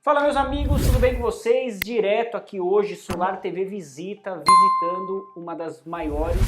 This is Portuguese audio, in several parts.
Fala meus amigos, tudo bem com vocês? Direto aqui hoje, Solar TV visitando uma das maiores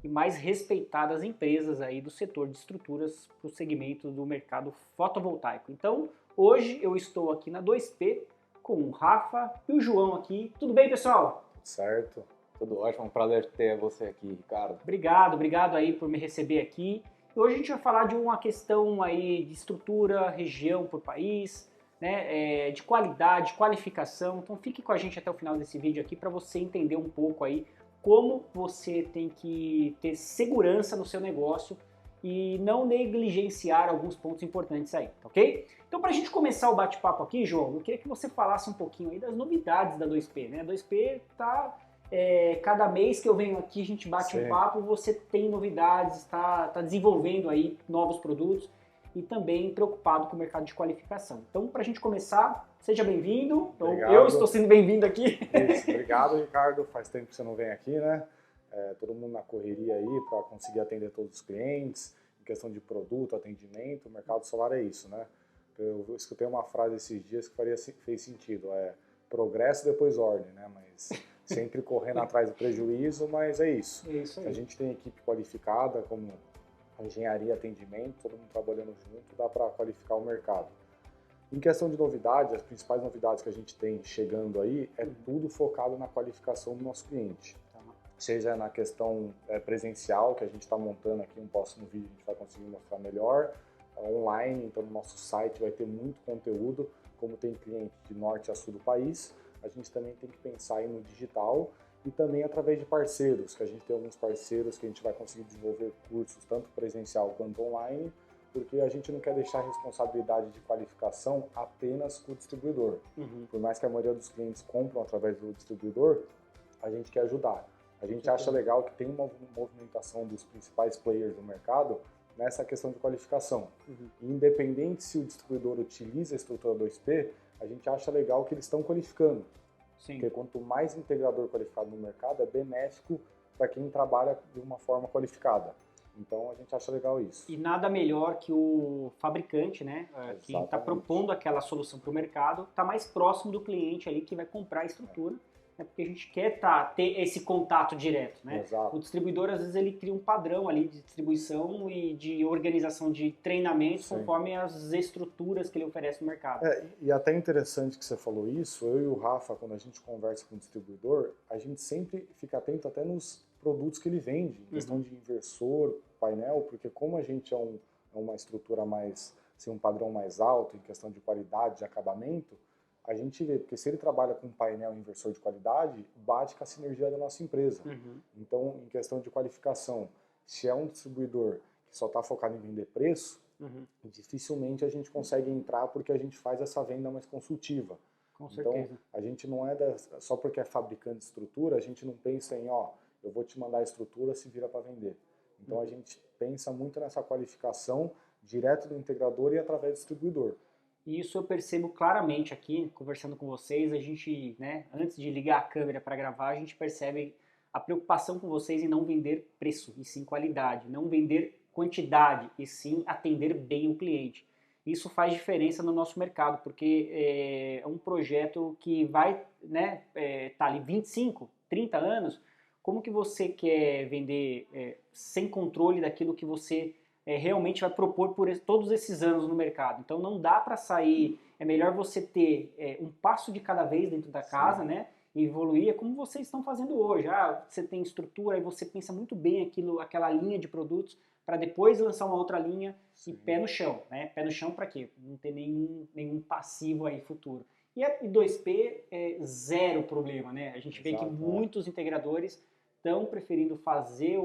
e mais respeitadas empresas aí do setor de estruturas para o segmento do mercado fotovoltaico. Então, hoje eu estou aqui na 2P com o Rafa e o João aqui. Tudo bem, pessoal? Certo, tudo ótimo, um prazer ter você aqui, Ricardo. Obrigado aí por me receber aqui. E hoje a gente vai falar de uma questão aí de estrutura, região por país, né, de qualidade, qualificação. Então fique com a gente até o final desse vídeo aqui para você entender um pouco aí como você tem que ter segurança no seu negócio e não negligenciar alguns pontos importantes aí, ok? Então para a gente começar o bate-papo aqui, João, eu queria que você falasse um pouquinho aí das novidades da 2P, né? A 2P tá... cada mês que eu venho aqui, a gente bate um papo, você tem novidades, está desenvolvendo aí novos produtos e também preocupado com o mercado de qualificação. Então, para a gente começar, seja bem-vindo. Então, eu estou sendo bem-vindo aqui. Isso, obrigado, Ricardo. Faz tempo que você não vem aqui, né? Todo mundo na correria aí para conseguir atender todos os clientes, em questão de produto, atendimento. O mercado solar é isso, né? Eu escutei uma frase esses dias que fez sentido. Progresso depois ordem, né? Mas sempre correndo atrás do prejuízo, mas é isso. É isso aí. A gente tem equipe qualificada, como engenharia, atendimento, todo mundo trabalhando junto, dá para qualificar o mercado. Em questão de novidade, as principais novidades que a gente tem chegando aí é tudo focado na qualificação do nosso cliente. Seja na questão presencial, que a gente está montando aqui, um próximo vídeo a gente vai conseguir mostrar melhor, online, então no nosso site vai ter muito conteúdo, como tem cliente de norte a sul do país, a gente também tem que pensar aí no digital e também através de parceiros, que a gente tem alguns parceiros que a gente vai conseguir desenvolver cursos, tanto presencial quanto online, porque a gente não quer deixar a responsabilidade de qualificação apenas com o distribuidor. Por mais que a maioria dos clientes compram através do distribuidor, a gente quer ajudar. A gente acha legal que tem uma movimentação dos principais players do mercado nessa questão de qualificação. Independente se o distribuidor utiliza a estrutura 2P, a gente acha legal que eles estão qualificando. Sim. Porque quanto mais integrador qualificado no mercado, é benéfico para quem trabalha de uma forma qualificada. Então a gente acha legal isso. E nada melhor que o fabricante, né? Quem está propondo aquela solução para o mercado, está mais próximo do cliente ali que vai comprar a estrutura. Porque a gente quer ter esse contato direto, né? Exato. O distribuidor, às vezes, ele cria um padrão ali de distribuição e de organização de treinamentos conforme as estruturas que ele oferece no mercado. E até interessante que você falou isso, eu e o Rafa, quando a gente conversa com o distribuidor, a gente sempre fica atento até nos produtos que ele vende, em questão de inversor, painel, porque como a gente é uma estrutura mais, assim, um padrão mais alto em questão de qualidade, de acabamento, a gente vê, porque se ele trabalha com um painel inversor de qualidade, bate com a sinergia da nossa empresa. Então, em questão de qualificação, se é um distribuidor que só está focado em vender preço, dificilmente a gente consegue entrar porque a gente faz essa venda mais consultiva. Com certeza. Então, a gente não só porque é fabricante de estrutura, a gente não pensa em, eu vou te mandar a estrutura, se vira para vender. Então, a gente pensa muito nessa qualificação direto do integrador e através do distribuidor. E isso eu percebo claramente aqui, conversando com vocês, a gente, né, antes de ligar a câmera para gravar, a gente percebe a preocupação com vocês em não vender preço, e sim qualidade, não vender quantidade, e sim atender bem o cliente. Isso faz diferença no nosso mercado, porque é um projeto que vai, né, tá ali 25, 30 anos, como que você quer vender sem controle daquilo que você realmente vai propor por todos esses anos no mercado? Então não dá para sair, é melhor você ter um passo de cada vez dentro da casa, né? E evoluir, é como vocês estão fazendo hoje. Você tem estrutura e você pensa muito bem aquela linha de produtos para depois lançar uma outra linha e pé no chão, né? Pé no chão para quê? Não ter nenhum passivo aí futuro. E a 2P é zero problema, né? A gente vê que muitos integradores estão preferindo fazer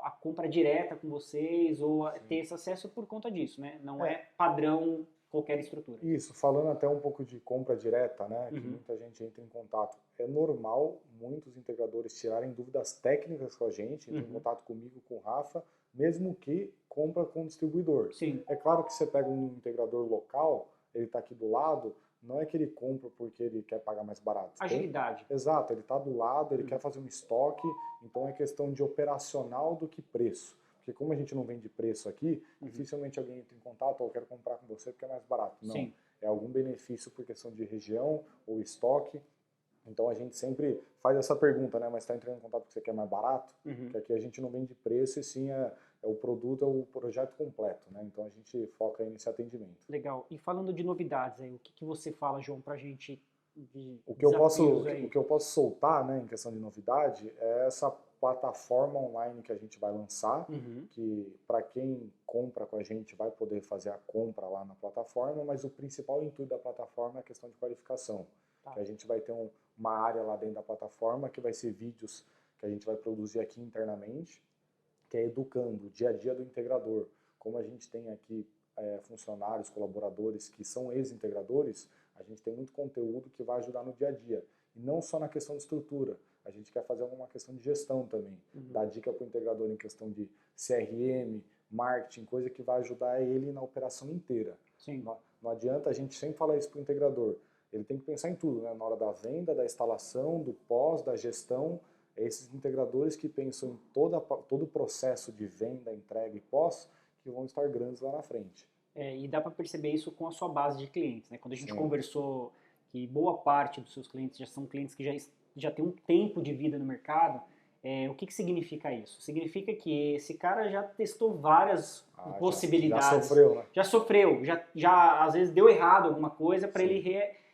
a compra direta com vocês ou ter esse acesso por conta disso, né? Não é padrão qualquer estrutura. Isso, falando até um pouco de compra direta, né? Que muita gente entra em contato. É normal muitos integradores tirarem dúvidas técnicas com a gente, entram em contato comigo, com o Rafa, mesmo que compra com o distribuidor. Sim. É claro que você pega um integrador local, ele está aqui do lado, não é que ele compra porque ele quer pagar mais barato. Agilidade. Exato, ele está do lado, ele quer fazer um estoque, então é questão de operacional do que preço. Porque como a gente não vende preço aqui, dificilmente alguém entra em contato ou quer comprar com você porque é mais barato. Não. Sim. é algum benefício por questão de região ou estoque. Então a gente sempre faz essa pergunta, né? Mas está entrando em contato porque você quer mais barato? Porque aqui a gente não vende preço e sim o produto, é o projeto completo, né? Então a gente foca aí nesse atendimento. Legal. E falando de novidades aí, o que você fala, João, pra gente de O desafios aí? que eu posso soltar, né, em questão de novidade, é essa plataforma online que a gente vai lançar, que para quem compra com a gente vai poder fazer a compra lá na plataforma, mas o principal intuito da plataforma é a questão de qualificação. Tá. Que a gente vai ter uma área lá dentro da plataforma que vai ser vídeos que a gente vai produzir aqui internamente, que é educando o dia a dia do integrador. Como a gente tem aqui funcionários, colaboradores que são ex-integradores, a gente tem muito conteúdo que vai ajudar no dia a dia. E não só na questão de estrutura, a gente quer fazer uma questão de gestão também. Dar dica para o integrador em questão de CRM, marketing, coisa que vai ajudar ele na operação inteira. Sim. Não adianta, a gente sempre fala isso para o integrador. Ele tem que pensar em tudo, né? Na hora da venda, da instalação, do pós, da gestão. É esses integradores que pensam em todo o processo de venda, entrega e pós, que vão estar grandes lá na frente. E dá para perceber isso com a sua base de clientes, né? Quando a gente conversou que boa parte dos seus clientes já são clientes que já têm um tempo de vida no mercado, o que significa isso? Significa que esse cara já testou várias possibilidades. Já sofreu, né? Já sofreu, já às vezes deu errado alguma coisa para ele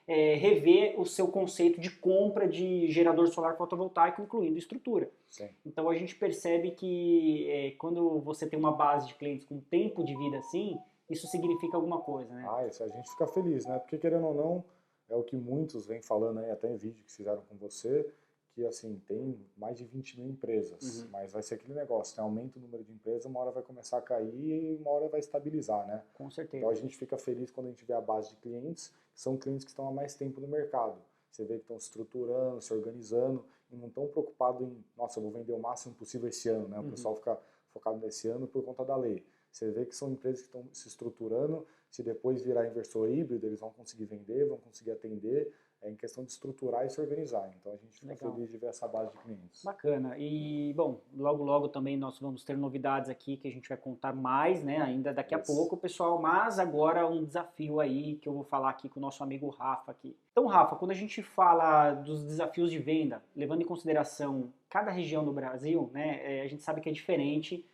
rever o seu conceito de compra de gerador solar fotovoltaico, incluindo estrutura. Sim. Então a gente percebe que quando você tem uma base de clientes com tempo de vida assim, isso significa alguma coisa, né? Isso a gente fica feliz, né? Porque querendo ou não, é o que muitos vêm falando aí, até em vídeo que fizeram com você, que assim, tem mais de 20 mil empresas, mas vai ser aquele negócio, tem aumento o número de empresas, uma hora vai começar a cair e uma hora vai estabilizar, né? Com certeza. Então a gente fica feliz quando a gente vê a base de clientes, que são clientes que estão há mais tempo no mercado. Você vê que estão se estruturando, se organizando e não estão preocupados em, nossa, eu vou vender o máximo possível esse ano, né? O pessoal fica focado nesse ano por conta da lei. Você vê que são empresas que estão se estruturando, se depois virar inversor híbrido, eles vão conseguir vender, vão conseguir atender, em questão de estruturar e se organizar. Então a gente fica feliz de ver essa base de clientes. Bacana. E, bom, logo também nós vamos ter novidades aqui que a gente vai contar mais, né, ainda daqui a pouco, pessoal. Mas agora um desafio aí que eu vou falar aqui com o nosso amigo Rafa aqui. Então, Rafa, quando a gente fala dos desafios de venda, levando em consideração cada região do Brasil, né, a gente sabe que é diferente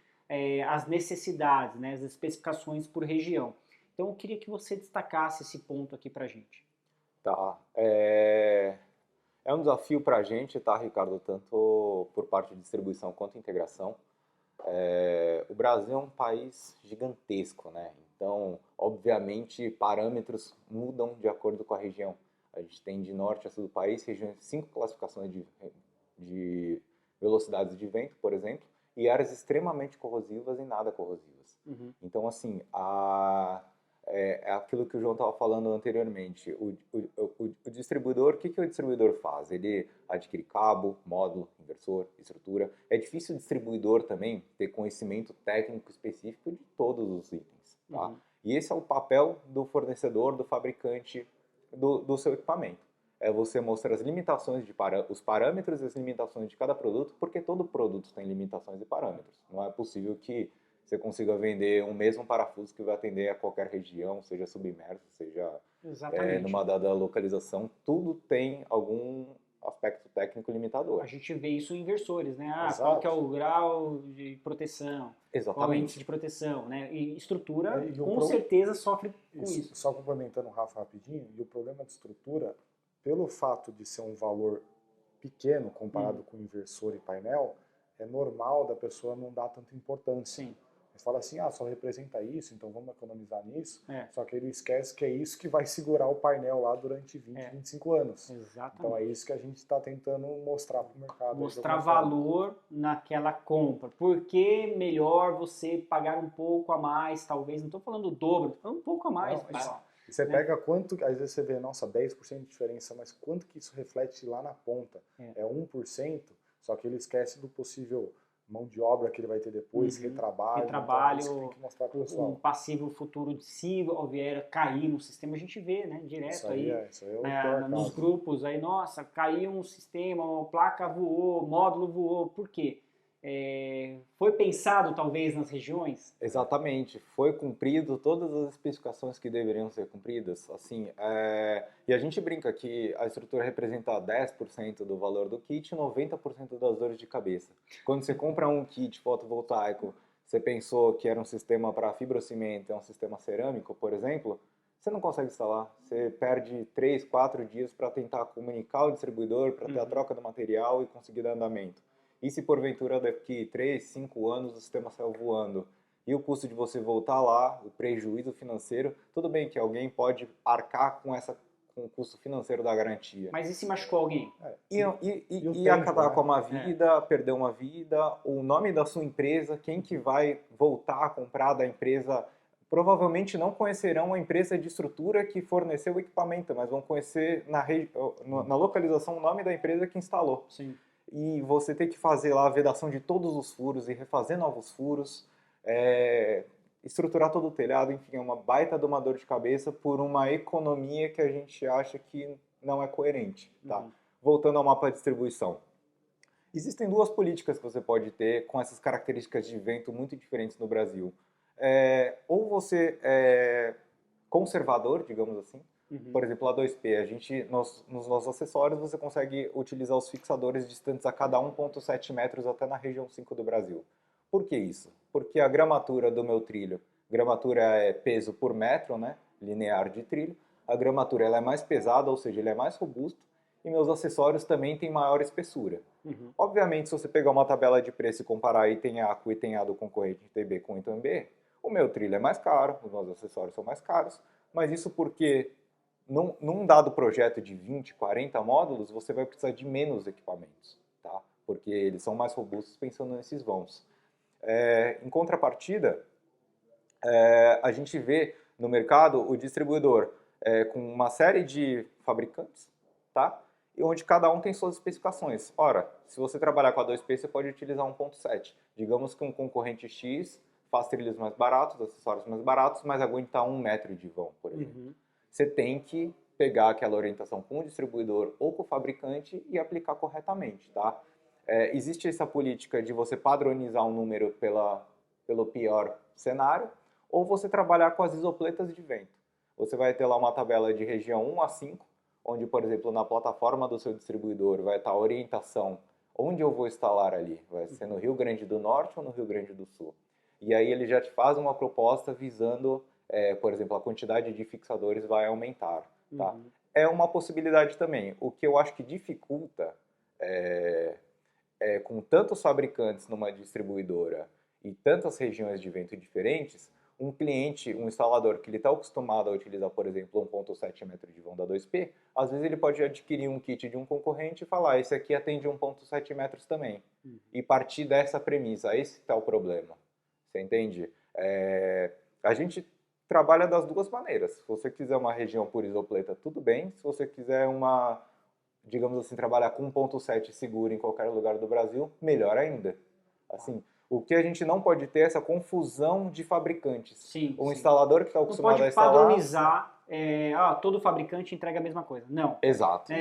as necessidades, né, as especificações por região. Então, eu queria que você destacasse esse ponto aqui pra gente. Tá. É um desafio para a gente, tá, Ricardo? Tanto por parte de distribuição quanto integração. O Brasil é um país gigantesco, né? Então, obviamente, parâmetros mudam de acordo com a região. A gente tem de norte a sul do país 5 classificações de velocidades de vento, por exemplo, e áreas extremamente corrosivas e nada corrosivas. Então, assim, é aquilo que o João estava falando anteriormente. O distribuidor, o que o distribuidor faz? Ele adquire cabo, módulo, inversor, estrutura. É difícil o distribuidor também ter conhecimento técnico específico de todos os itens. Tá? E esse é o papel do fornecedor, do fabricante do seu equipamento. É você mostrar as limitações, os parâmetros e as limitações de cada produto, porque todo produto tem limitações e parâmetros. Não é possível que você consiga vender um mesmo parafuso que vai atender a qualquer região, seja submerso, seja numa dada localização, tudo tem algum aspecto técnico limitador. A gente vê isso em inversores, né? Qual que é o grau de proteção, qual é o índice de proteção, né? E estrutura, com certeza, sofre com isso. Só complementando o Rafa rapidinho, e o problema de estrutura, pelo fato de ser um valor pequeno comparado com inversor e painel, é normal da pessoa não dar tanta importância. Sim. Eles falam assim, só representa isso, então vamos economizar nisso. Só que ele esquece que é isso que vai segurar o painel lá durante 20, 25 anos. Exatamente. Então é isso que a gente está tentando mostrar para o mercado. Mostrar valor naquela compra. Por que melhor você pagar um pouco a mais, talvez, não estou falando o dobro, estou falando um pouco a mais, pessoal. E você pega quanto, às vezes você vê, nossa, 10% de diferença, mas quanto que isso reflete lá na ponta? É 1%, só que ele esquece do possível mão de obra que ele vai ter depois, retrabalho, então, isso tem que mostrar pro pessoal. Um passivo futuro de se vier cair no sistema, a gente vê, né, direto isso aí nos grupos, aí, nossa, caiu um sistema, uma placa voou, módulo voou, por quê? foi pensado talvez nas regiões? Exatamente, foi cumprido todas as especificações que deveriam ser cumpridas, assim, e a gente brinca que a estrutura representa 10% do valor do kit e 90% das dores de cabeça. Quando você compra um kit fotovoltaico, você pensou que era um sistema para fibrocimento, é um sistema cerâmico, por exemplo, você não consegue instalar, você perde 3, 4 dias para tentar comunicar o distribuidor, para ter a troca do material e conseguir dar andamento. E se porventura daqui 3, 5 anos o sistema saiu voando e o custo de você voltar lá, o prejuízo financeiro, tudo bem que alguém pode arcar com o custo financeiro da garantia. Mas e se machucou alguém? E acabar com uma vida, perder uma vida, o nome da sua empresa, quem que vai voltar a comprar da empresa, provavelmente não conhecerão a empresa de estrutura que forneceu o equipamento, mas vão conhecer na localização o nome da empresa que instalou. Sim. E você tem que fazer lá a vedação de todos os furos e refazer novos furos, estruturar todo o telhado, enfim, é uma baita de uma dor de cabeça por uma economia que a gente acha que não é coerente, tá? Voltando ao mapa de distribuição. Existem duas políticas que você pode ter com essas características de vento muito diferentes no Brasil. Ou você é conservador, digamos assim. Por exemplo, a 2P, nos nossos acessórios você consegue utilizar os fixadores distantes a cada 1,7 metros até na região 5 do Brasil. Por que isso? Porque a gramatura do meu trilho, gramatura é peso por metro, né, linear de trilho, a gramatura ela é mais pesada, ou seja, ele é mais robusto, e meus acessórios também têm maior espessura. Obviamente, se você pegar uma tabela de preço e comparar item A com item A do concorrente item B com item B, o meu trilho é mais caro, os meus acessórios são mais caros, mas isso porque num dado projeto de 20, 40 módulos, você vai precisar de menos equipamentos, tá? Porque eles são mais robustos pensando nesses vãos. Em contrapartida, a gente vê no mercado o distribuidor com uma série de fabricantes, tá? E onde cada um tem suas especificações. Ora, se você trabalhar com a 2P, você pode utilizar 1.7. Digamos que um concorrente X faz trilhos mais baratos, acessórios mais baratos, mas aguenta 1 metro de vão, por exemplo. Você tem que pegar aquela orientação com o distribuidor ou com o fabricante e aplicar corretamente, tá? Existe essa política de você padronizar um número pelo pior cenário, ou você trabalhar com as isopletas de vento. Você vai ter lá uma tabela de região 1 a 5, onde, por exemplo, na plataforma do seu distribuidor vai estar a orientação onde eu vou instalar ali. Vai ser no Rio Grande do Norte ou no Rio Grande do Sul. E aí ele já te faz uma proposta visando, por exemplo, a quantidade de fixadores vai aumentar. Tá? É uma possibilidade também. O que eu acho que dificulta com tantos fabricantes numa distribuidora e tantas regiões de vento diferentes, um cliente, um instalador que ele está acostumado a utilizar, por exemplo, 1.7 metro de vão da 2P, às vezes ele pode adquirir um kit de um concorrente e falar, esse aqui atende 1.7 metros também. E partir dessa premissa, esse está o problema. Você entende? A gente trabalha das duas maneiras. Se você quiser uma região por isopleta, tudo bem. Se você quiser digamos assim, trabalhar com 1.7 seguro em qualquer lugar do Brasil, melhor ainda. Assim, o que a gente não pode ter é essa confusão de fabricantes. Sim, instalador que está acostumado a instalar... Não pode padronizar, todo fabricante entrega a mesma coisa. Não. Exato.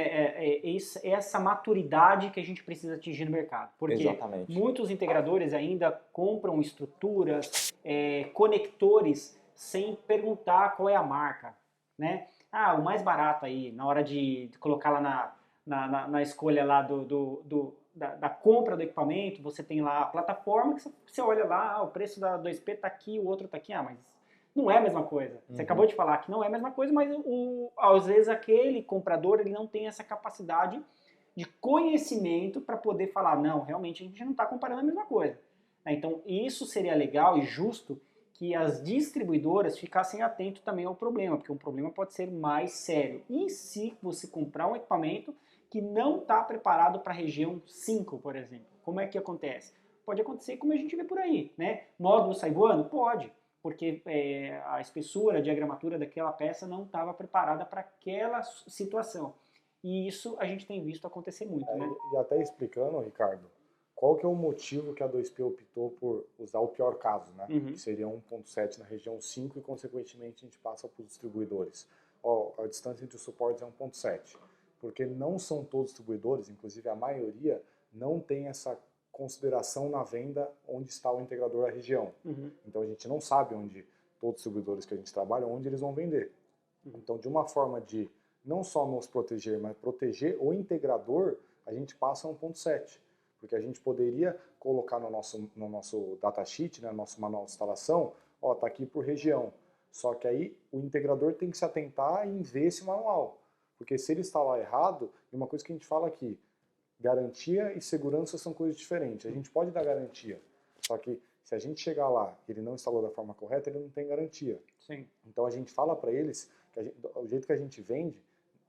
Essa maturidade que a gente precisa atingir no mercado. Porque Exatamente. Muitos integradores ainda compram estruturas, conectores, sem perguntar qual é a marca. Né? O mais barato aí, na hora de colocar lá na escolha lá da compra do equipamento, você tem lá a plataforma, que você olha lá, o preço da 2P está aqui, o outro está aqui, mas não é a mesma coisa. Você acabou de falar que não é a mesma coisa, mas às vezes aquele comprador ele não tem essa capacidade de conhecimento para poder falar, não, realmente a gente não está comparando a mesma coisa. Então isso seria legal e justo que as distribuidoras ficassem atentos também ao problema, porque um problema pode ser mais sério. E se você comprar um equipamento que não está preparado para a região 5, por exemplo. Como é que acontece? Pode acontecer como a gente vê por aí, né? Módulo sai voando? Pode, porque a espessura, a diagramatura daquela peça não estava preparada para aquela situação. E isso a gente tem visto acontecer muito, né? E até explicando, Ricardo, qual que é o motivo que a 2P optou por usar o pior caso, né? Que seria 1.7 na região 5 e, consequentemente, a gente passa para os distribuidores. A distância entre os suportes é 1.7. Porque não são todos distribuidores, inclusive a maioria, não tem essa consideração na venda onde está o integrador, a região. Então a gente não sabe onde todos os distribuidores que a gente trabalha, onde eles vão vender. Então, de uma forma de não só nos proteger, mas proteger o integrador, a gente passa 1.7. Porque a gente poderia colocar no nosso datasheet, né, no nosso manual de instalação, ó, tá aqui por região. Só que aí o integrador tem que se atentar em ver esse manual. Porque se ele instalar errado, e uma coisa que a gente fala aqui, garantia e segurança são coisas diferentes. A gente pode dar garantia, só que se a gente chegar lá e ele não instalou da forma correta, ele não tem garantia. Sim. Então a gente fala para eles que o jeito que a gente vende,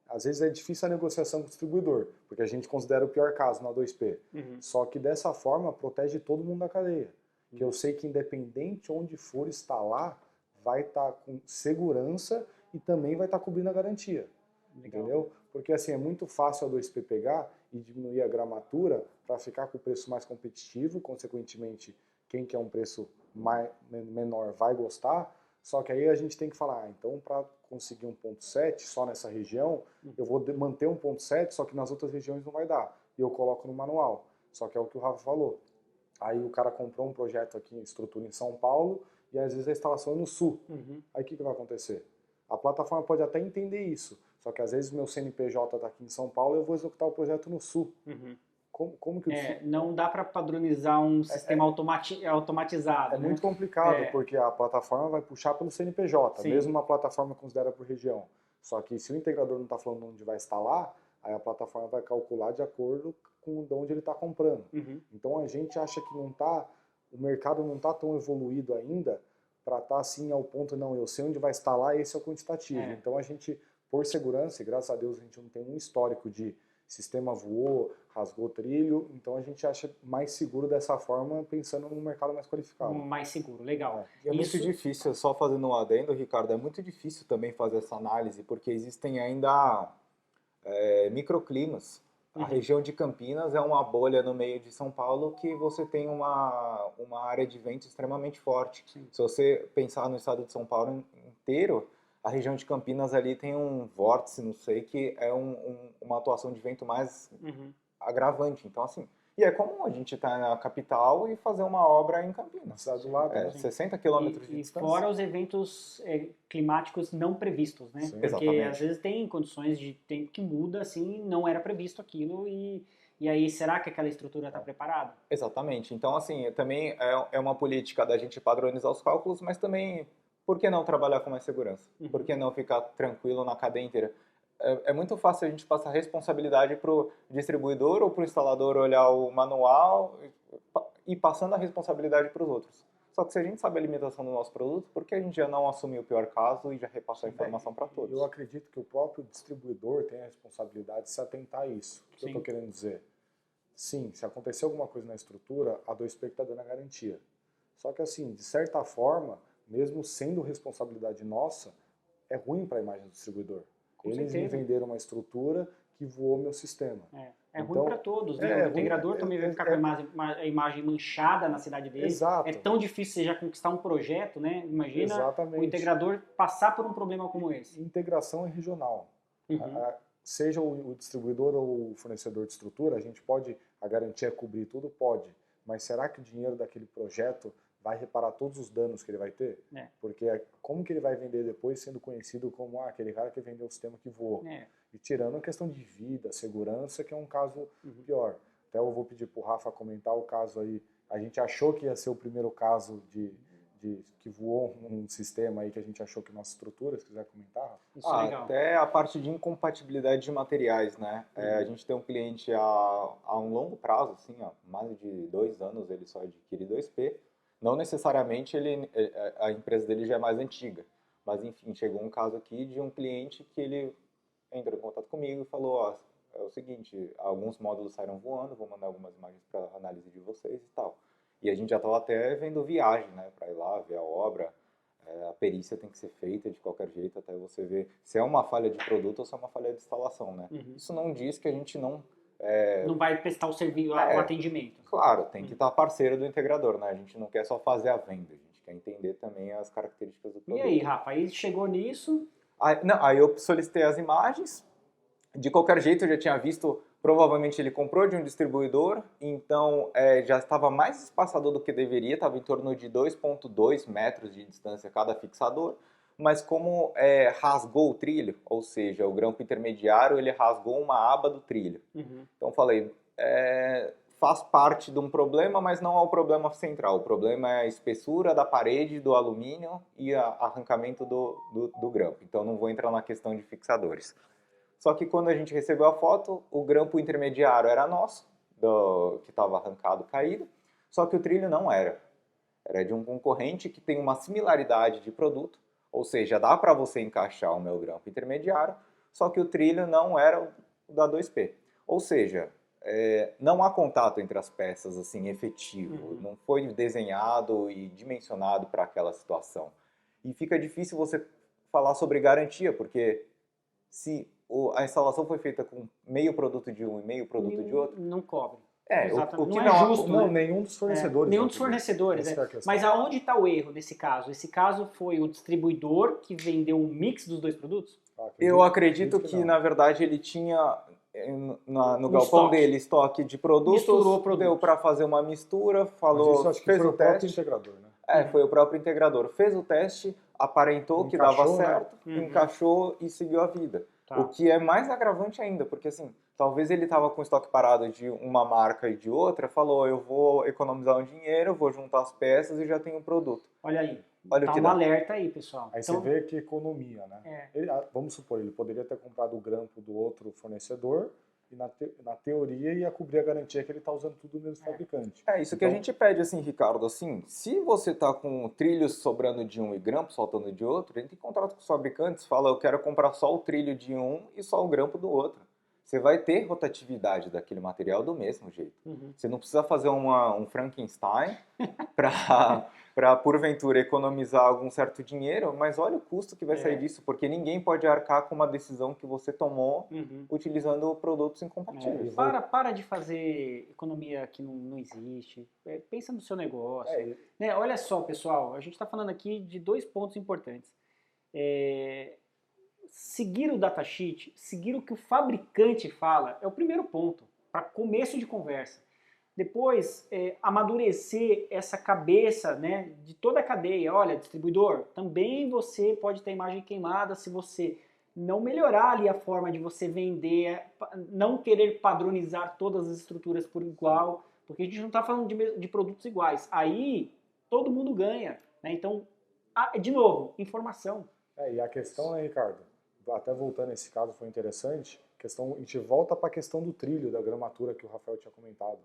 às vezes é difícil a negociação com o distribuidor, porque a gente considera o pior caso na 2P. Só que dessa forma protege todo mundo da cadeia. Que eu sei que independente onde for instalar, vai estar com segurança e também vai estar cobrindo a garantia. Legal. Entendeu? Porque assim, é muito fácil a 2P pegar e diminuir a gramatura para ficar com o preço mais competitivo, consequentemente, quem quer um preço menor vai gostar, só que aí a gente tem que falar, então para conseguir 1.7 só nessa região, eu vou manter 1.7, só que nas outras regiões não vai dar, e eu coloco no manual, só que é o que o Rafa falou. Aí o cara comprou um projeto aqui em estrutura em São Paulo, e às vezes a instalação é no sul. Aí o que vai acontecer? A plataforma pode até entender isso, só que às vezes meu CNPJ está aqui em São Paulo e eu vou executar o projeto no sul. Como que o sul... Não dá para padronizar um sistema automatizado. É né? muito complicado, porque a plataforma vai puxar pelo CNPJ, Sim. mesmo uma plataforma considera por região. Só que se o integrador não está falando onde vai instalar, aí a plataforma vai calcular de acordo com de onde ele está comprando. Então a gente acha que não tá, o mercado não está tão evoluído ainda para estar assim ao ponto, não, eu sei onde vai instalar, esse é o quantitativo. Então a gente, por segurança, e graças a Deus a gente não tem um histórico de sistema voou, rasgou trilho, então a gente acha mais seguro dessa forma, pensando num mercado mais qualificado. Mais seguro, legal. É muito difícil, só fazendo um adendo, Ricardo, é muito difícil também fazer essa análise, porque existem ainda microclimas. A região de Campinas é uma bolha no meio de São Paulo que você tem uma área de vento extremamente forte. Sim. Se você pensar no estado de São Paulo inteiro, a região de Campinas ali tem um vórtice, não sei, que é uma atuação de vento mais agravante. Então, assim, e é comum a gente estar na capital e fazer uma obra em Campinas. Do lado, 60 quilômetros de distância. E fora os eventos climáticos não previstos, né? Sim. Porque Exatamente. às vezes tem condições de tempo que muda, assim, não era previsto aquilo e aí será que aquela estrutura está preparada? Exatamente. Então, assim, também é uma política da gente padronizar os cálculos, mas também, por que não trabalhar com mais segurança? Por que não ficar tranquilo na cadeia inteira? É muito fácil a gente passar responsabilidade para o distribuidor ou para o instalador olhar o manual e passando a responsabilidade para os outros. Só que se a gente sabe a limitação do nosso produto, por que a gente já não assumir o pior caso e já repassar a informação para todos? Eu acredito que o próprio distribuidor tem a responsabilidade de se atentar a isso. O que eu estou querendo dizer? Sim, se acontecer alguma coisa na estrutura, a 2P está dando a garantia. Só que assim, de certa forma, mesmo sendo responsabilidade nossa, é ruim para a imagem do distribuidor. Eles me venderam uma estrutura que voou meu sistema. É ruim para todos, né? O integrador também vai ficar com a imagem manchada na cidade dele. Exato. É tão difícil você já conquistar um projeto, né? Imagina Exatamente. o integrador passar por um problema como esse. Integração é regional. Seja o distribuidor ou o fornecedor de estrutura, a gente pode, a garantia é cobrir tudo? Pode. Mas será que o dinheiro daquele projeto vai reparar todos os danos que ele vai ter? Porque como que ele vai vender depois sendo conhecido como aquele cara que vendeu o sistema que voou? E tirando a questão de vida, segurança, que é um caso pior. Até eu vou pedir para o Rafa comentar o caso aí. A gente achou que ia ser o primeiro caso de que voou um sistema aí que a gente achou que nossa estrutura, se quiser comentar. Isso é legal. Até a parte de incompatibilidade de materiais, né? A gente tem um cliente há um longo prazo, assim, mais de 2 anos ele só adquire 2P. Não necessariamente a empresa dele já é mais antiga, mas enfim, chegou um caso aqui de um cliente que ele entrou em contato comigo e falou, é o seguinte, alguns módulos saíram voando, vou mandar algumas imagens para análise de vocês e tal. E a gente já estava até vendo viagem, né, para ir lá ver a obra. A perícia tem que ser feita de qualquer jeito até você ver se é uma falha de produto ou se é uma falha de instalação, né? Isso não diz que a gente não vai prestar o serviço, o atendimento. Claro, tem que estar parceiro do integrador, né? A gente não quer só fazer a venda, a gente quer entender também as características do produto. E aí, Rafa, aí chegou nisso? Aí eu solicitei as imagens, De qualquer jeito, eu já tinha visto, provavelmente ele comprou de um distribuidor, então já estava mais espaçado do que deveria, estava em torno de 2,2 metros de distância cada fixador, mas como rasgou o trilho, ou seja, o grampo intermediário, ele rasgou uma aba do trilho. Então falei, faz parte de um problema, mas não é o problema central. O problema é a espessura da parede do alumínio e o arrancamento do grampo. Então não vou entrar na questão de fixadores. Só que quando a gente recebeu a foto, o grampo intermediário era nosso, que estava arrancado, caído, só que o trilho não era. Era de um concorrente que tem uma similaridade de produto, ou seja, dá para você encaixar o meu grampo intermediário, só que o trilho não era o da 2P. Ou seja, não há contato entre as peças assim efetivo, não foi desenhado e dimensionado para aquela situação. E fica difícil você falar sobre garantia, porque se a instalação foi feita com meio produto de um e meio produto de outro, não cobre. o que não é justo, não, né? nenhum dos fornecedores. Nenhum dos fornecedores. Mas aonde está o erro nesse caso? Esse caso foi o distribuidor que vendeu um mix dos dois produtos? Eu acredito que na verdade, ele tinha no galpão dele estoque de produtos, deu para fazer uma mistura, falou, mas isso acho que fez foi o teste. Integrador, né? Foi o próprio integrador. Fez o teste, aparentou que dava certo, encaixou e seguiu a vida. Tá. O que é mais agravante ainda, porque assim, talvez ele estava com estoque parado de uma marca e de outra, falou, eu vou economizar um dinheiro, vou juntar as peças e já tenho o produto. Olha aí, tá um alerta aí, pessoal. Aí então, você vê que economia, né? Vamos supor, ele poderia ter comprado o grampo do outro fornecedor e na teoria ia cobrir a garantia que ele está usando tudo do mesmo fabricante. Isso então, que a gente pede, assim, Ricardo, assim, se você está com trilhos sobrando de um e grampo soltando de outro, a gente tem contrato com os fabricantes, fala, eu quero comprar só o trilho de um e só o grampo do outro. Você vai ter rotatividade daquele material do mesmo jeito. Você não precisa fazer um Frankenstein para, porventura, economizar algum certo dinheiro, mas olha o custo que vai sair disso, porque ninguém pode arcar com uma decisão que você tomou utilizando produtos incompatíveis. Para de fazer economia que não existe. Pensa no seu negócio. Né? Olha só, pessoal, a gente está falando aqui de 2 pontos importantes. Seguir o datasheet, seguir o que o fabricante fala, é o primeiro ponto, para começo de conversa. Depois, amadurecer essa cabeça, né, de toda a cadeia. Olha, distribuidor, também você pode ter imagem queimada se você não melhorar ali a forma de você vender, não querer padronizar todas as estruturas por igual, porque a gente não está falando de produtos iguais. Aí, todo mundo ganha. Né? Então, de novo, informação. E a questão, né, Ricardo? Até voltando a esse caso, foi interessante, a gente volta para a questão do trilho, da gramatura que o Rafael tinha comentado.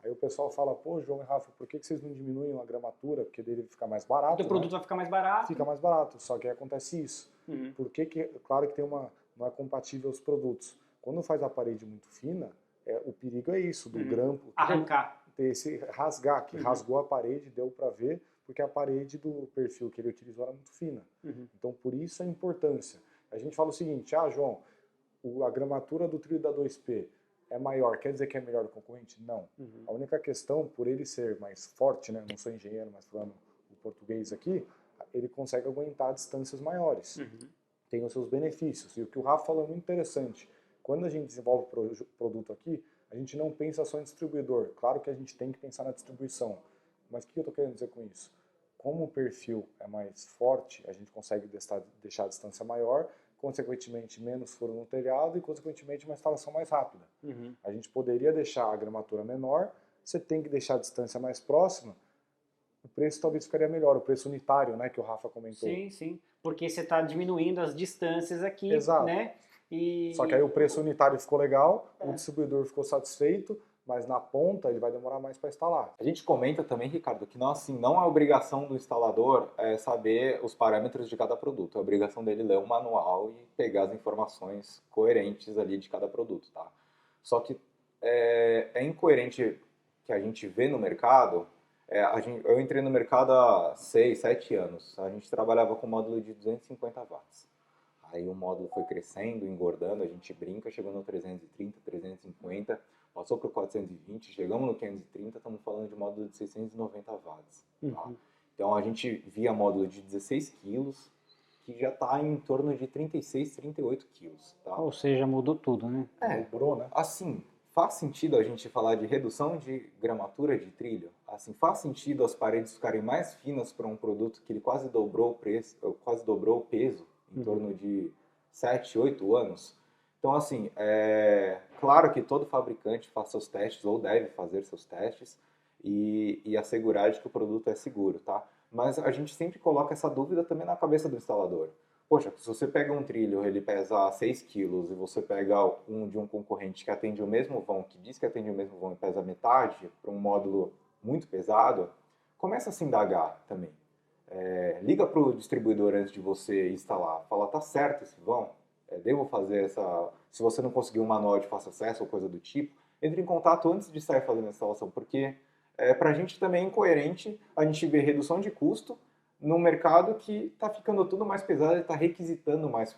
Aí o pessoal fala, pô, João e Rafa, por que vocês não diminuem a gramatura? Porque dele fica mais barato. O produto vai ficar mais barato. Fica mais barato, só que aí acontece isso. Porque claro que não é compatível os produtos. Quando faz a parede muito fina, o perigo é isso, do grampo. Arrancar. Ter esse rasgar, que rasgou a parede, deu para ver, porque a parede do perfil que ele utilizou era muito fina. Então por isso a importância. A gente fala o seguinte, João, a gramatura do trilho da 2P é maior, quer dizer que é melhor do concorrente? Não. A única questão, por ele ser mais forte, né, não sou engenheiro, mas falando o português aqui, ele consegue aguentar distâncias maiores. Tem os seus benefícios. E o que o Rafa falou é muito interessante. Quando a gente desenvolve produto aqui, a gente não pensa só em distribuidor. Claro que a gente tem que pensar na distribuição. Mas o que eu estou querendo dizer com isso? Como o perfil é mais forte, a gente consegue deixar a distância maior, consequentemente menos furo no telhado e consequentemente uma instalação mais rápida. A gente poderia deixar a gramatura menor, você tem que deixar a distância mais próxima, o preço talvez ficaria melhor, o preço unitário, né, que o Rafa comentou. Sim, porque você está diminuindo as distâncias aqui, exato, né? Só que aí o preço unitário ficou legal, o distribuidor ficou satisfeito, mas na ponta ele vai demorar mais para instalar. A gente comenta também, Ricardo, que não é obrigação do instalador saber os parâmetros de cada produto. É obrigação dele ler o manual e pegar as informações coerentes ali de cada produto, tá? Só que é incoerente que a gente vê no mercado. Eu entrei no mercado há 6, 7 anos. A gente trabalhava com módulo de 250 watts. Aí o módulo foi crescendo, engordando, a gente brinca, chegou no 330, 350, passou para o 420, chegamos no 530, estamos falando de módulo de 690 watts. Tá? Então a gente via módulo de 16 quilos, que já está em torno de 36, 38 quilos, tá? Ou seja, mudou tudo, né? Dobrou, né? Assim, faz sentido a gente falar de redução de gramatura de trilho? Assim, faz sentido as paredes ficarem mais finas para um produto que ele quase dobrou o preço, quase dobrou o peso, em torno de 7, 8 anos? Então, assim, claro que todo fabricante faz seus testes, ou deve fazer seus testes, e assegurar de que o produto é seguro, tá? Mas a gente sempre coloca essa dúvida também na cabeça do instalador. Poxa, se você pega um trilho, ele pesa 6 quilos, e você pega um de um concorrente que atende o mesmo vão, que diz que atende o mesmo vão e pesa metade, para um módulo muito pesado, começa a se indagar também. Liga para o distribuidor antes de você instalar. Fala, tá certo esse vão? Devo fazer essa... Se você não conseguir um manual de fácil acesso ou coisa do tipo, entre em contato antes de sair fazendo a instalação, porque para a gente também é incoerente a gente ver redução de custo no mercado que está ficando tudo mais pesado e está requisitando mais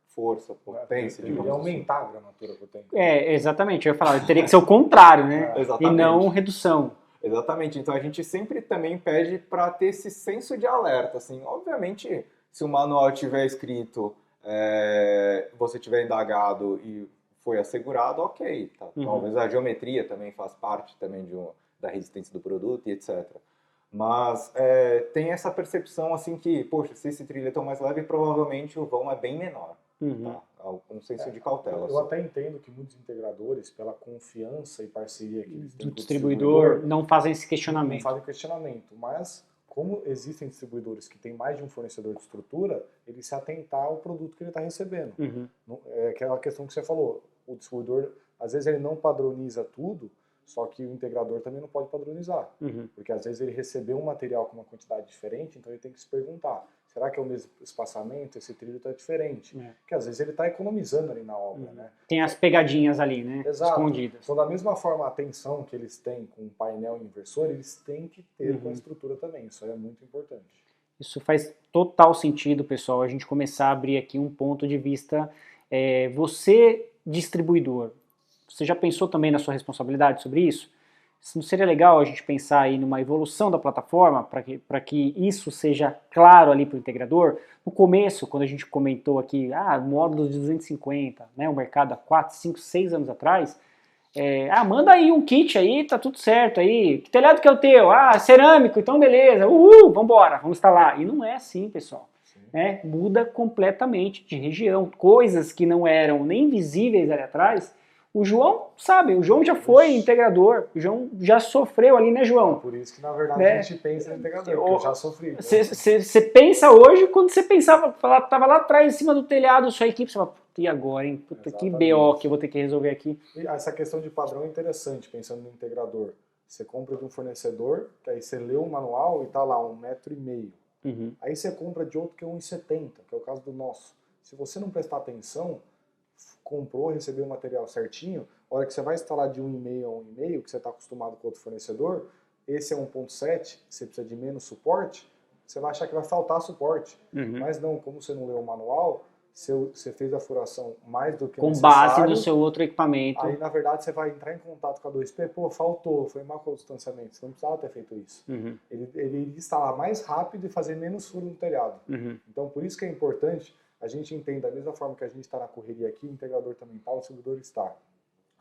força, potência, Deveria aumentar a gramatura que eu tenho. Exatamente. Eu ia falar, teria que ser o contrário, né? Exatamente. E não redução. Exatamente. Então a gente sempre também pede para ter esse senso de alerta. Assim, obviamente, se o manual tiver escrito, você tiver indagado e foi assegurado, ok. Tá? Talvez a geometria também faz parte também da resistência do produto e etc. Mas tem essa percepção assim que, poxa, se esse trilho é tão mais leve, provavelmente o vão é bem menor. Tá? Um senso de cautela. Eu até entendo que muitos integradores, pela confiança e parceria que eles têm Do com o distribuidor, não fazem esse questionamento. Não fazem questionamento, mas como existem distribuidores que têm mais de um fornecedor de estrutura, ele se atentar ao produto que ele está recebendo. É aquela questão que você falou, o distribuidor, às vezes ele não padroniza tudo, só que o integrador também não pode padronizar. Porque às vezes ele recebeu um material com uma quantidade diferente, então ele tem que se perguntar, será que é o mesmo espaçamento? Esse trilho está diferente? Porque às vezes ele está economizando ali na obra, né? Tem as pegadinhas ali, né? Exato. Escondidas. Então, da mesma forma, a tensão que eles têm com o painel inversor, eles têm que ter com a estrutura também. Isso é muito importante. Isso faz total sentido, pessoal, a gente começar a abrir aqui um ponto de vista. Você, distribuidor, você já pensou também na sua responsabilidade sobre isso? Não seria legal a gente pensar aí numa evolução da plataforma para que isso seja claro ali para o integrador? No começo, quando a gente comentou aqui, módulos de 250, né, o mercado há 4, 5, 6 anos atrás, manda aí um kit aí, tá tudo certo aí. Que telhado que é o teu? Cerâmico, então beleza, vambora, vamos instalar. E não é assim, pessoal. Muda completamente de região. Coisas que não eram nem visíveis ali atrás. O João sabe, o João já foi integrador, o João já sofreu ali, né, João? Por isso que, na verdade, a gente pensa em integrador, porque eu já sofri. Você pensa hoje, quando você pensava, estava lá atrás, em cima do telhado, sua equipe, você fala, e agora, hein? Puta, que BO que eu vou ter que resolver aqui. E essa questão de padrão é interessante, pensando no integrador. Você compra de um fornecedor, que aí você lê o manual e tá lá 1,5 m. Aí você compra de outro que é 1,70 m, que é o caso do nosso. Se você não prestar atenção, comprou, recebeu o material certinho, a hora que você vai instalar de 1,5 a 1,5, que você está acostumado com outro fornecedor, esse é 1,7, você precisa de menos suporte, você vai achar que vai faltar suporte. Mas não, como você não leu o manual, você fez a furação mais do que com necessário. Com base no seu outro equipamento. Aí, na verdade, você vai entrar em contato com a 2P, faltou, foi mal com o distanciamento, você não precisava ter feito isso. Ele iria instalar mais rápido e fazer menos furo no telhado. Então, por isso que é importante a gente entende, da mesma forma que a gente está na correria aqui, o integrador também está, o distribuidor está.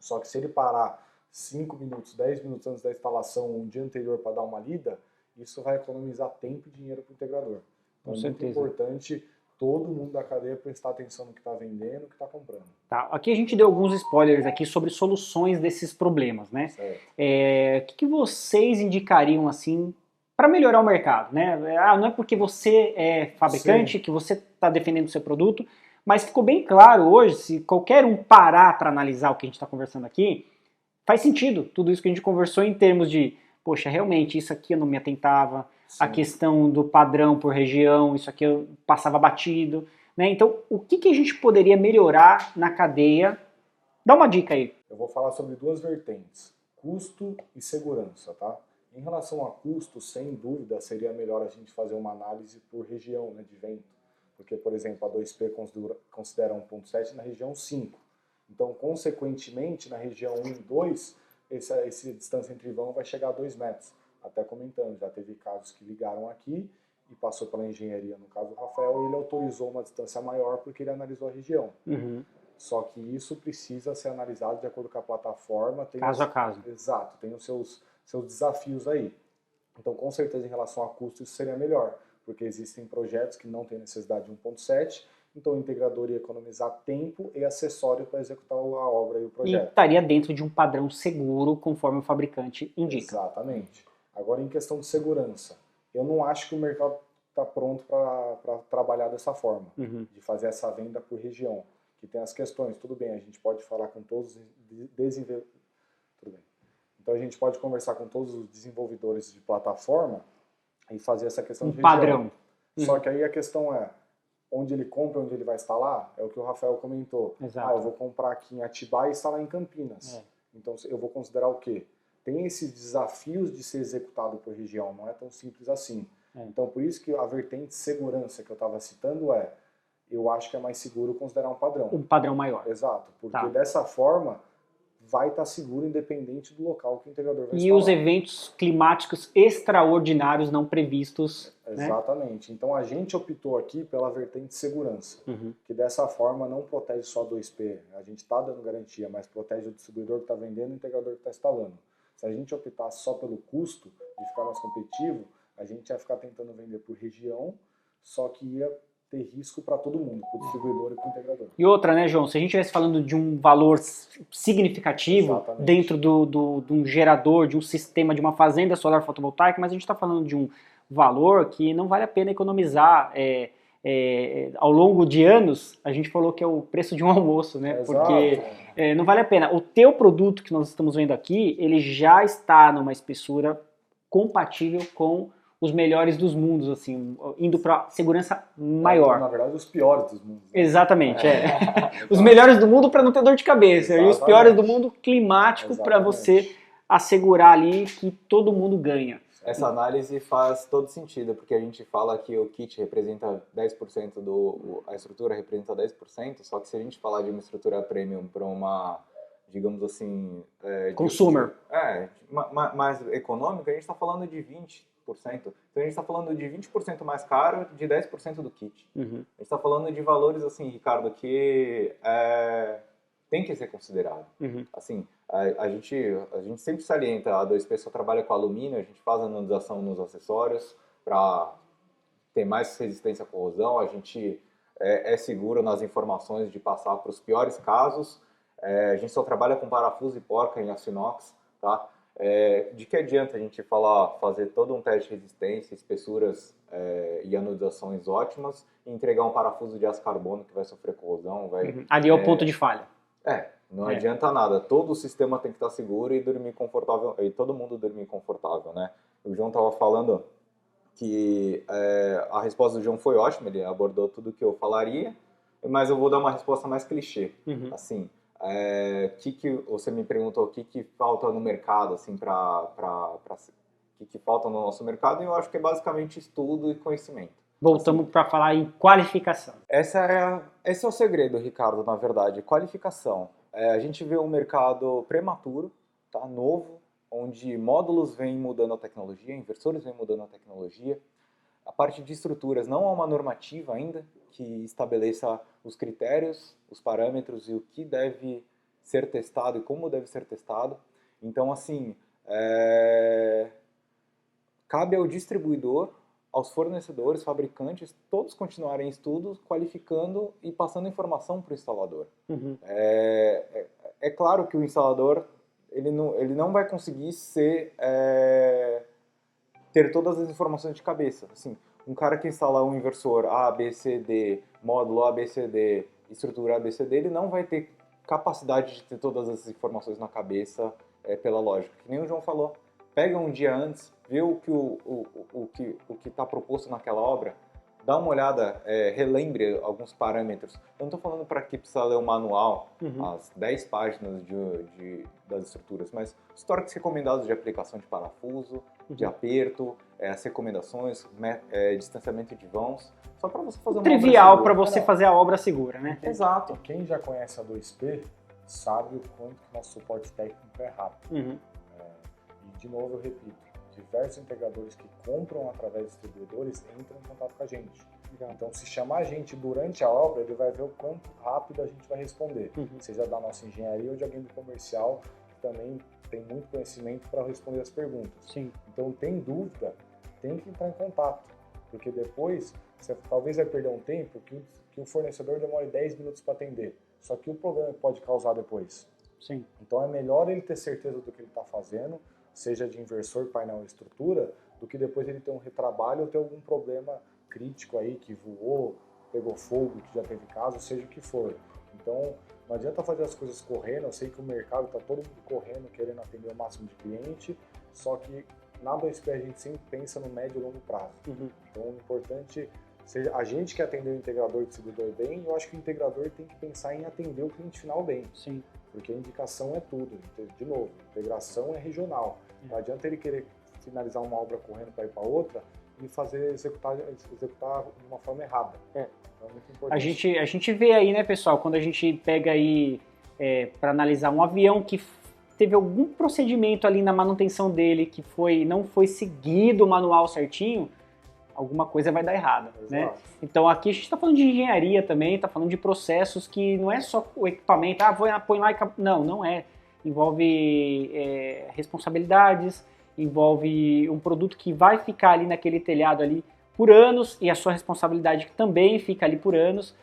Só que se ele parar 5 minutos, 10 minutos antes da instalação, um dia anterior para dar uma lida, isso vai economizar tempo e dinheiro para o integrador. Então é muito importante todo mundo da cadeia prestar atenção no que está vendendo, no que está comprando. Tá, aqui a gente deu alguns spoilers aqui sobre soluções desses problemas, né? O que vocês indicariam assim para melhorar o mercado, né? Não é porque você é fabricante que você está defendendo o seu produto, mas ficou bem claro hoje, se qualquer um parar para analisar o que a gente está conversando aqui, faz sentido tudo isso que a gente conversou em termos de, poxa, realmente isso aqui eu não me atentava, a questão do padrão por região, isso aqui eu passava batido, né? Então, o que a gente poderia melhorar na cadeia? Dá uma dica aí. Eu vou falar sobre duas vertentes, custo e segurança, tá? Em relação a custo, sem dúvida, seria melhor a gente fazer uma análise por região, né, de vento. Porque, por exemplo, a 2P considera 1,7 na região 5. Então, consequentemente, na região 1 e 2, essa distância entre vão vai chegar a 2 metros. Até comentando, já teve casos que ligaram aqui e passou pela engenharia, no caso do Rafael, ele autorizou uma distância maior porque ele analisou a região. Só que isso precisa ser analisado de acordo com a plataforma. Caso a caso. Exato, tem os seus desafios aí. Então, com certeza, em relação a custo, isso seria melhor, porque existem projetos que não têm necessidade de 1.7, então o integrador ia economizar tempo e acessório para executar a obra e o E projeto. estaria dentro de um padrão seguro, conforme o fabricante indica. Exatamente. Agora, em questão de segurança, eu não acho que o mercado está pronto para trabalhar dessa forma, de fazer essa venda por região, que tem as questões. Tudo bem, a gente pode falar com todos os desenvolvedores. Tudo bem. Então, a gente pode conversar com todos os desenvolvedores de plataforma e fazer essa questão de região. Padrão. Só que aí a questão é, onde ele compra, onde ele vai instalar, é o que o Rafael comentou. Exato. Eu vou comprar aqui em Atibaia e instalar em Campinas. Então, eu vou considerar o quê? Tem esses desafios de ser executado por região, não é tão simples assim. Então, por isso que a vertente de segurança que eu estava citando eu acho que é mais seguro considerar um padrão. Um padrão maior. Exato, porque dessa forma vai estar seguro independente do local que o integrador vai instalar. E os eventos climáticos extraordinários não previstos. Exatamente. Né? Então a gente optou aqui pela vertente de segurança, que dessa forma não protege só a 2P. A gente está dando garantia, mas protege o distribuidor que está vendendo e o integrador que está instalando. Se a gente optasse só pelo custo de ficar mais competitivo, a gente ia ficar tentando vender por região, só que ia ter risco para todo mundo, para o distribuidor e para o integrador. E outra, né, João? Se a gente estivesse falando de um valor significativo dentro de um gerador, de um sistema, de uma fazenda solar fotovoltaica, mas a gente está falando de um valor que não vale a pena economizar ao longo de anos. A gente falou que é o preço de um almoço, né? Porque não vale a pena. O teu produto que nós estamos vendo aqui, ele já está numa espessura compatível com os melhores dos mundos, assim, indo para segurança maior. Na verdade, os piores dos mundos. Né? Exatamente, Os melhores do mundo para não ter dor de cabeça. Exatamente. E os piores do mundo climático para você assegurar ali que todo mundo ganha. Essa análise faz todo sentido, porque a gente fala que o kit representa 10% a estrutura representa 10%, só que se a gente falar de uma estrutura premium para uma, digamos assim... Consumer. Mais econômica, a gente está falando de 20%. Então a gente está falando de 20% mais caro de 10% do kit. A gente está falando de valores, assim, Ricardo, que tem que ser considerado. Assim, a gente sempre salienta, a 2P só trabalha com alumínio, a gente faz anodização nos acessórios para ter mais resistência à corrosão, a gente é seguro nas informações de passar para os piores casos, a gente só trabalha com parafuso e porca em aço inox, tá? De que adianta a gente fazer todo um teste de resistência, espessuras e anodizações ótimas e entregar um parafuso de aço carbono que vai sofrer corrosão? Ali é o ponto de falha. Não adianta nada. Todo o sistema tem que estar seguro e dormir confortável, e todo mundo dormir confortável, né? O João estava falando que a resposta do João foi ótima, ele abordou tudo que eu falaria, mas eu vou dar uma resposta mais clichê. Assim, que você me perguntou o que falta no mercado, assim, o que falta no nosso mercado, e eu acho que é basicamente estudo e conhecimento. Voltamos para falar em qualificação. Esse é o segredo, Ricardo, na verdade, qualificação. A gente vê um mercado prematuro, tá, novo, onde módulos vêm mudando a tecnologia, inversores vêm mudando a tecnologia. A parte de estruturas não há uma normativa ainda que estabeleça os critérios, os parâmetros e o que deve ser testado e como deve ser testado. Então, assim, cabe ao distribuidor, aos fornecedores, fabricantes, todos continuarem estudos, qualificando e passando informação para o instalador. É claro que o instalador ele não vai conseguir ter todas as informações de cabeça. Assim, um cara que instala um inversor A, B, C, D, módulo A, B, C, D, estrutura A, B, C, D, ele não vai ter capacidade de ter todas as informações na cabeça pela lógica. Que nem o João falou. Pega um dia antes, vê o que está proposto naquela obra, dá uma olhada, relembre alguns parâmetros. Eu não estou falando para que precisa ler o manual, as 10 páginas das estruturas, mas os torques recomendados de aplicação de parafuso, de aperto, as recomendações, distanciamento de vãos, só para você fazer uma trivial para você fazer a obra segura, né? Exato. Quem já conhece a 2P sabe o quanto que nosso suporte técnico é rápido. E de novo eu repito, diversos integradores que compram através de distribuidores entram em contato com a gente. Então, se chamar a gente durante a obra, ele vai ver o quanto rápido a gente vai responder. Seja da nossa engenharia ou de alguém do comercial, que também tem muito conhecimento para responder as perguntas. Sim. Então, tem dúvida, tem que entrar em contato. Porque depois, você talvez vai perder um tempo que o fornecedor demore 10 minutos para atender. Só que o problema pode causar depois. Sim. Então, é melhor ele ter certeza do que ele está fazendo, seja de inversor, painel ou estrutura, do que depois ele ter um retrabalho ou ter algum problema crítico aí, que voou, pegou fogo, que já teve caso, seja o que for. Então, não adianta fazer as coisas correndo, eu sei que o mercado está todo mundo correndo, querendo atender o máximo de cliente, só que na 2P a gente sempre pensa no médio e longo prazo. Então, o importante, seja a gente que atender o integrador e o distribuidor bem, eu acho que o integrador tem que pensar em atender o cliente final bem. Sim. Porque a indicação é tudo. De novo, integração é regional. Não adianta ele querer finalizar uma obra correndo para ir para outra e executar de uma forma errada. Então é muito importante. A gente vê aí, né, pessoal, quando a gente pega aí para analisar um avião que teve algum procedimento ali na manutenção dele que não foi seguido o manual certinho, alguma coisa vai dar errada, né? Então aqui a gente está falando de engenharia também, está falando de processos que não é só o equipamento, põe lá e... Não é. Envolve responsabilidades, envolve um produto que vai ficar ali naquele telhado ali por anos e a sua responsabilidade também fica ali por anos.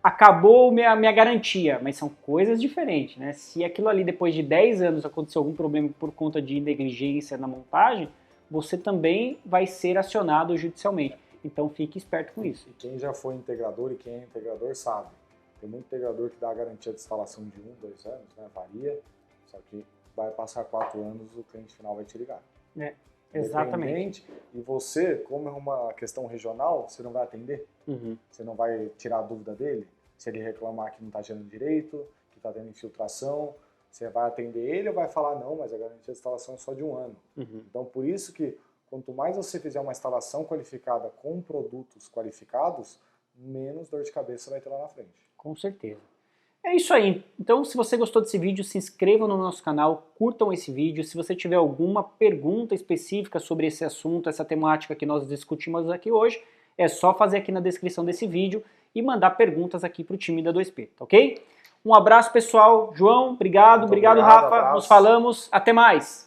Acabou minha garantia, mas são coisas diferentes, né? Se aquilo ali depois de 10 anos aconteceu algum problema por conta de negligência na montagem, você também vai ser acionado judicialmente. Então fique esperto com isso. E quem já foi integrador e quem é integrador sabe. Tem muito integrador que dá a garantia de instalação de 1, 2 anos, né? Varia, só que vai passar 4 anos, o cliente final vai te ligar. Exatamente. E você, como é uma questão regional, você não vai atender? Você não vai tirar a dúvida dele? Se ele reclamar que não está gerando direito, que está tendo infiltração, você vai atender ele ou vai falar, não, mas a garantia de instalação é só de 1 ano. Então, por isso que quanto mais você fizer uma instalação qualificada com produtos qualificados, menos dor de cabeça vai ter lá na frente. Com certeza. É isso aí. Então, se você gostou desse vídeo, se inscrevam no nosso canal, curtam esse vídeo. Se você tiver alguma pergunta específica sobre esse assunto, essa temática que nós discutimos aqui hoje, é só fazer aqui na descrição desse vídeo e mandar perguntas aqui para o time da 2P, tá ok? Um abraço, pessoal. João, obrigado. Obrigado, Rafa. Abraço. Nos falamos. Até mais.